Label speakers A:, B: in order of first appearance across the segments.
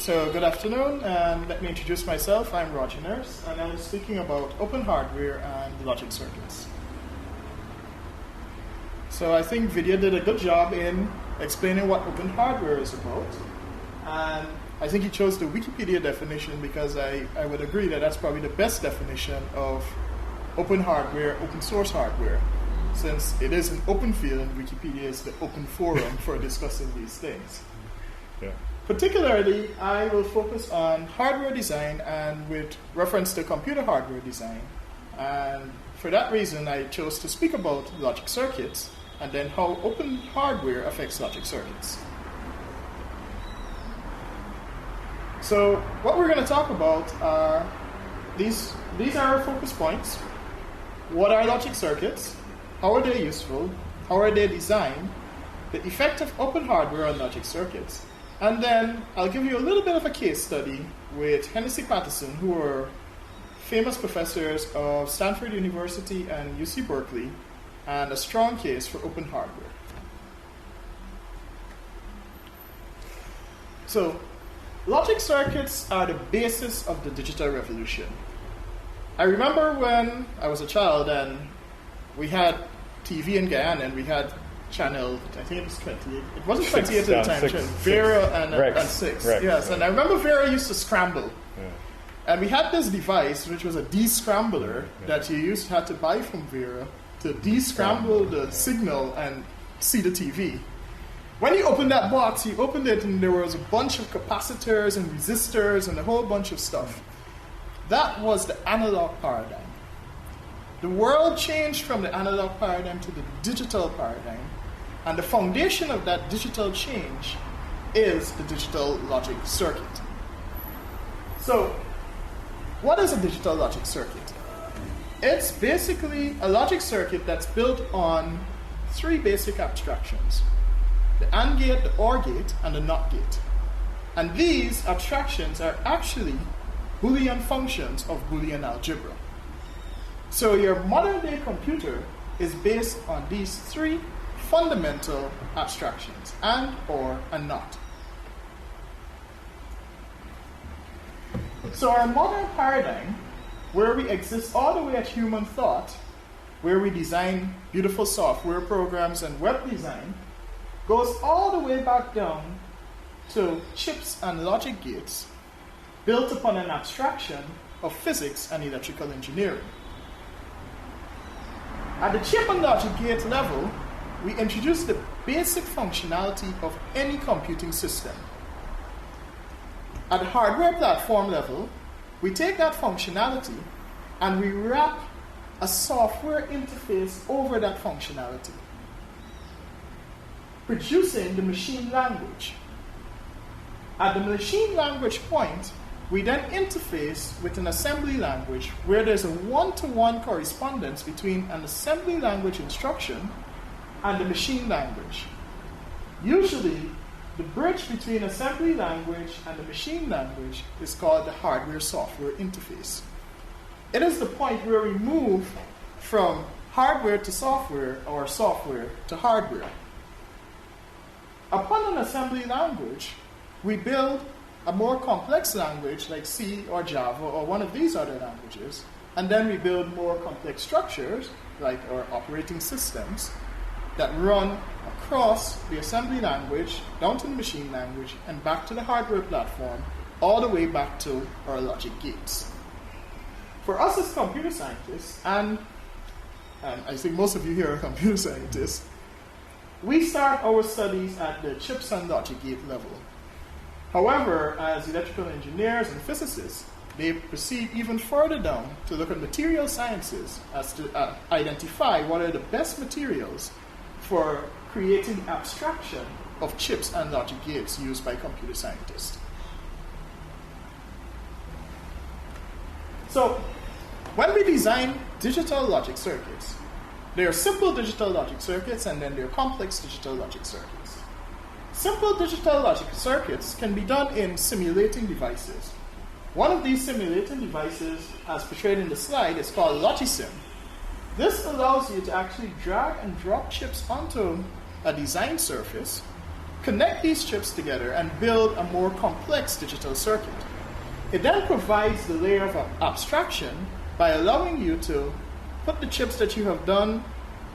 A: So good afternoon, and let me introduce myself. I'm Roger Nurse, and I'm speaking about open hardware and logic circuits. So I think Vidya did a good job in explaining what open hardware is about, and I think he chose the Wikipedia definition because I would agree that that's probably the best definition of open hardware, open source hardware, since it is an open field and Wikipedia is the open forum for discussing these things.
B: Yeah.
A: Particularly, I will focus on hardware design and with reference to computer hardware design. And for that reason, I chose to speak about logic circuits and then how open hardware affects logic circuits. So what we're going to talk about are these are our focus points. What are logic circuits? How are they useful? How are they designed? The effect of open hardware on logic circuits. And then I'll give you a little bit of a case study with Hennessy Patterson, who are famous professors of Stanford University and UC Berkeley, and a strong case for open hardware. So, logic circuits are the basis of the digital revolution. I remember when I was a child and we had TV in Guyana and we had channel, I think it was 28. It wasn't 28 at the time. Vera and 6.
B: Rex,
A: yes,
B: yeah.
A: And I remember Vera used to scramble.
B: Yeah.
A: And we had this device, which was a de-scrambler, that you had to buy from Vera to de-scramble the signal and see the TV. When you opened that box, you opened it and there was a bunch of capacitors and resistors and a whole bunch of stuff. That was the analog paradigm. The world changed from the analog paradigm to the digital paradigm, and the foundation of that digital change is the digital logic circuit. So, what is a digital logic circuit? It's basically a logic circuit that's built on three basic abstractions: the AND gate, the OR gate, and the NOT gate. And these abstractions are actually Boolean functions of Boolean algebra. So your modern day computer is based on these three fundamental abstractions, AND, OR, and NOT. So our modern paradigm, where we exist all the way at human thought, where we design beautiful software programs and web design, goes all the way back down to chips and logic gates built upon an abstraction of physics and electrical engineering. At the chip and logic gate level, we introduce the basic functionality of any computing system. At the hardware platform level, we take that functionality and we wrap a software interface over that functionality, producing the machine language. At the machine language point, we then interface with an assembly language where there's a one-to-one correspondence between an assembly language instruction and the machine language. Usually, the bridge between assembly language and the machine language is called the hardware-software interface. It is the point where we move from hardware to software or software to hardware. Upon an assembly language, we build a more complex language like C or Java or one of these other languages, and then we build more complex structures like our operating systems that run across the assembly language, down to the machine language, and back to the hardware platform, all the way back to our logic gates. For us as computer scientists, and I think most of you here are computer scientists, we start our studies at the chips and logic gate level. However, as electrical engineers and physicists, they proceed even further down to look at material sciences as to identify what are the best materials for creating abstraction of chips and logic gates used by computer scientists. So, when we design digital logic circuits, there are simple digital logic circuits and then there are complex digital logic circuits. Simple digital logic circuits can be done in simulating devices. One of these simulating devices, as portrayed in the slide, is called Lottie. This allows you to actually drag and drop chips onto a design surface, connect these chips together and build a more complex digital circuit. It then provides the layer of abstraction by allowing you to put the chips that you have done,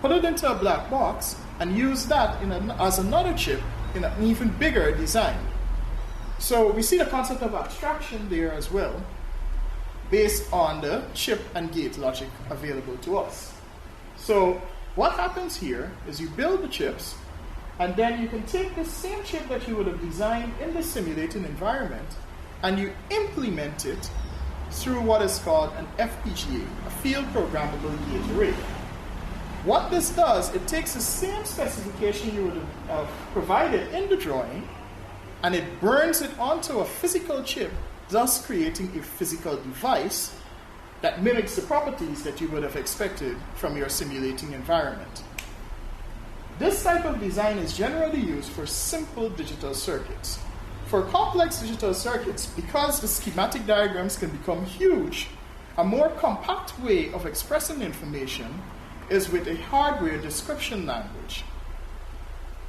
A: put it into a black box, and use that as another chip in an even bigger design. So we see the concept of abstraction there as well, based on the chip and gate logic available to us. So what happens here is you build the chips, and then you can take the same chip that you would have designed in the simulating environment, and you implement it through what is called an FPGA, a field programmable gate array. What this does, it takes the same specification you would have provided in the drawing, and it burns it onto a physical chip, thus creating a physical device that mimics the properties that you would have expected from your simulating environment. This type of design is generally used for simple digital circuits. For complex digital circuits, because the schematic diagrams can become huge, a more compact way of expressing information is with a hardware description language.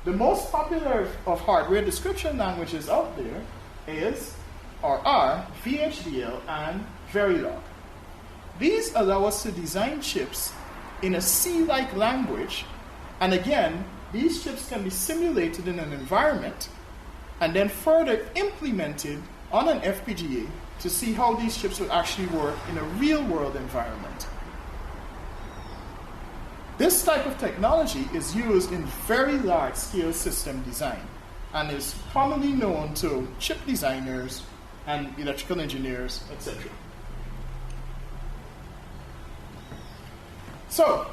A: The most popular of hardware description languages out there are VHDL and Verilog. These allow us to design chips in a C-like language, and again, these chips can be simulated in an environment and then further implemented on an FPGA to see how these chips will actually work in a real-world environment. This type of technology is used in very large-scale system design and is commonly known to chip designers and electrical engineers, etc. So,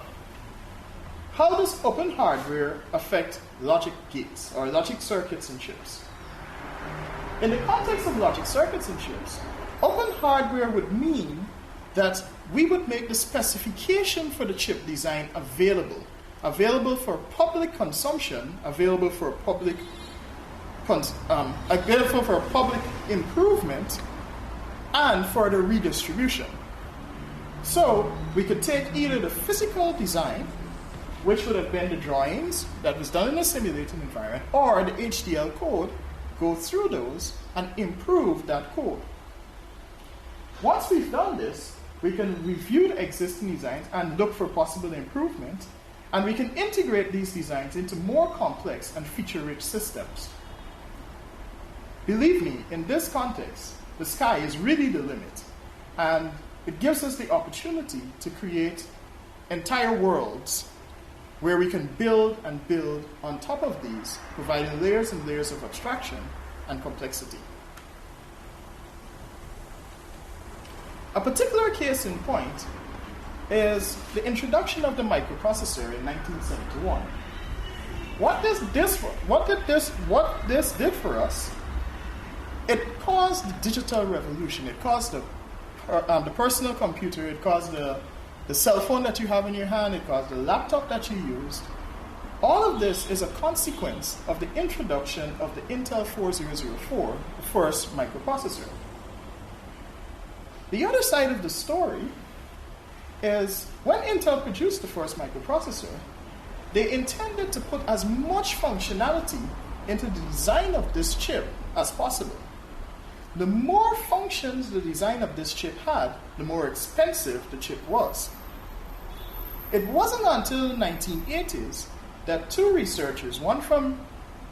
A: how does open hardware affect logic gates or logic circuits and chips? In the context of logic circuits and chips, open hardware would mean that we would make the specification for the chip design available for public consumption, available for public improvement, and for the redistribution. So we could take either the physical design, which would have been the drawings that was done in a simulated environment, or the HDL code, go through those and improve that code. Once we've done this, we can review the existing designs and look for possible improvement, and we can integrate these designs into more complex and feature-rich systems. Believe me, in this context, the sky is really the limit, and it gives us the opportunity to create entire worlds where we can build and build on top of these, providing layers and layers of abstraction and complexity. A particular case in point is the introduction of the microprocessor in 1971. What this did for us, it caused the digital revolution. It caused the personal computer, it caused the cell phone that you have in your hand, it caused the laptop that you used. All of this is a consequence of the introduction of the Intel 4004, the first microprocessor. The other side of the story is when Intel produced the first microprocessor, they intended to put as much functionality into the design of this chip as possible. The more functions the design of this chip had, the more expensive the chip was. It wasn't until the 1980s that two researchers, one from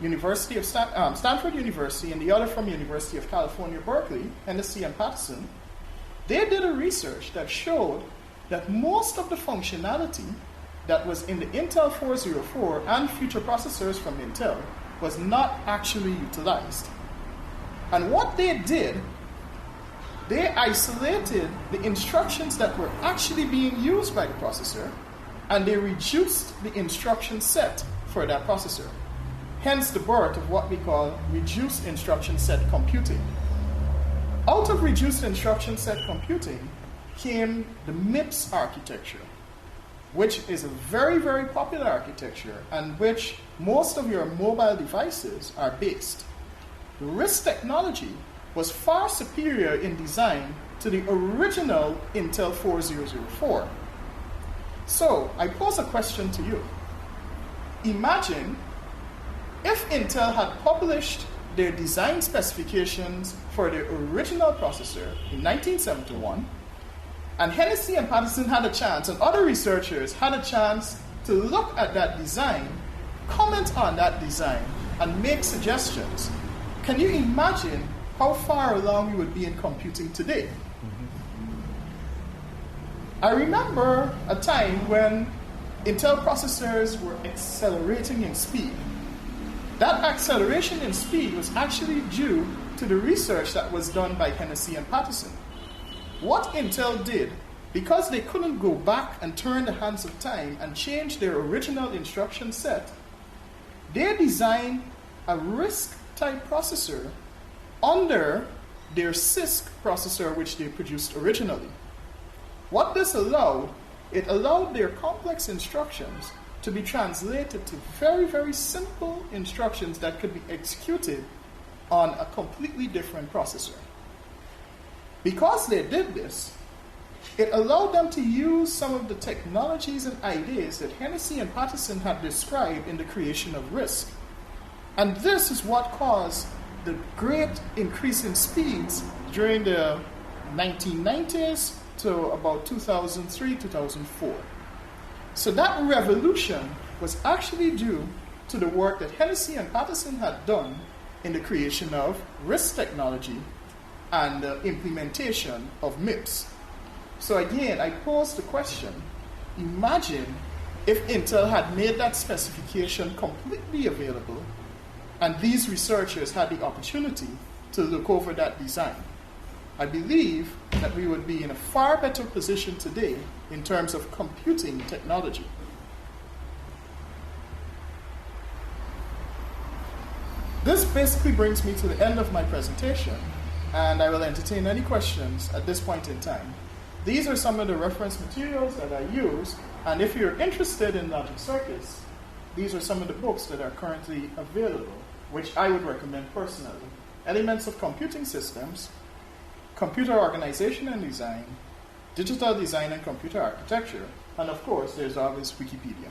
A: Stanford University and the other from University of California, Berkeley, Hennessy and Patterson, they did a research that showed that most of the functionality that was in the Intel 404 and future processors from Intel was not actually utilized. And what they did, they isolated the instructions that were actually being used by the processor, and they reduced the instruction set for that processor. Hence the birth of what we call reduced instruction set computing. Out of reduced instruction set computing came the MIPS architecture, which is a very, very popular architecture and which most of your mobile devices are based. The RISC technology was far superior in design to the original Intel 4004. So, I pose a question to you. Imagine if Intel had published their design specifications for their original processor in 1971, and Hennessy and Patterson had a chance, and other researchers had a chance to look at that design, comment on that design, and make suggestions, can you imagine how far along we would be in computing today? I remember a time when Intel processors were accelerating in speed. That acceleration in speed was actually due to the research that was done by Hennessy and Patterson. What Intel did, because they couldn't go back and turn the hands of time and change their original instruction set, they designed a RISC-type processor under their CISC processor, which they produced originally. What this allowed, it allowed their complex instructions to be translated to very, very simple instructions that could be executed on a completely different processor. Because they did this, it allowed them to use some of the technologies and ideas that Hennessy and Patterson had described in the creation of RISC. And this is what caused the great increase in speeds during the 1990s to about 2003, 2004. So that revolution was actually due to the work that Hennessy and Patterson had done in the creation of RISC technology and the implementation of MIPS. So again, I pose the question, imagine if Intel had made that specification completely available and these researchers had the opportunity to look over that design. I believe that we would be in a far better position today in terms of computing technology. This basically brings me to the end of my presentation, and I will entertain any questions at this point in time. These are some of the reference materials that I use, and if you're interested in logic circuits, these are some of the books that are currently available, which I would recommend personally. Elements of Computing Systems, Computer Organization and Design, Digital Design and Computer Architecture, and of course, there's always Wikipedia.